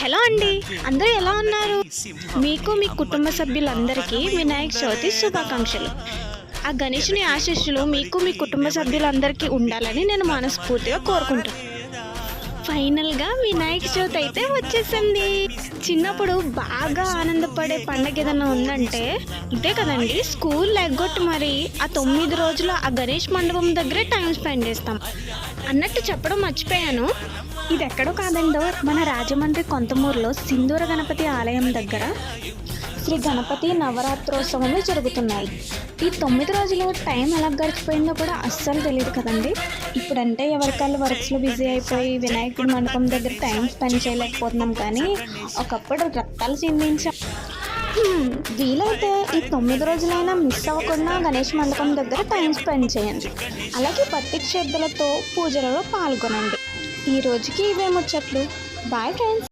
Hello అండి, అందరూ ఎలా ఉన్నారు? మీకు మీ కుటుంబ సభ్యులందరికీ వినాయక చవితి శుభాకాంక్షలు. ఆ గణేషుని ఆశీస్సులు మీకు మీ కుటుంబ సభ్యులందరికీ ఉండాలని నేను మనస్ఫూర్తిగా కోరుకుంటున్నాను. ఫైనల్గా వినాయక చవితి అయితే వచ్చేసింది. చిన్నప్పుడు బాగా ఆనందపడే పండగ ఏదైనా ఉందంటే ఇదే కదండి. స్కూల్ ఎగ్గొట్టి మరి ఆ 9 రోజులు ఆ గణేష్ మండపం దగ్గరే టైం స్పెండ్ చేస్తాం. అన్నట్టు చెప్పడం మర్చిపోయాను, ఇది ఎక్కడో కాదండో మన రాజమండ్రి కొంతమూరులో సింధూర గణపతి ఆలయం దగ్గర శ్రీ గణపతి నవరాత్రోత్సవాలు జరుగుతున్నాయి. ఈ 9 రోజులు టైం ఎలా గడిచిపోయిందో కూడా అస్సలు తెలియదు కదండి. ఇప్పుడంటే ఎవరికాళ్ళు వర్క్స్లో బిజీ అయిపోయి వినాయకుడి మండపం దగ్గర టైం స్పెండ్ చేయలేకపోతున్నాం, కానీ ఒకప్పుడు రక్తాలు చిందించాం. వీలైతే ఈ 9 రోజులైనా మిస్ అవ్వకుండా గణేష్ మండపం దగ్గర టైం స్పెండ్ చేయండి. అలాగే భక్తి శ్రద్ధలతో పూజలలో పాల్గొనండి. ఈ రోజుకి ఇవే ముచ్చట్లు. Bye friends.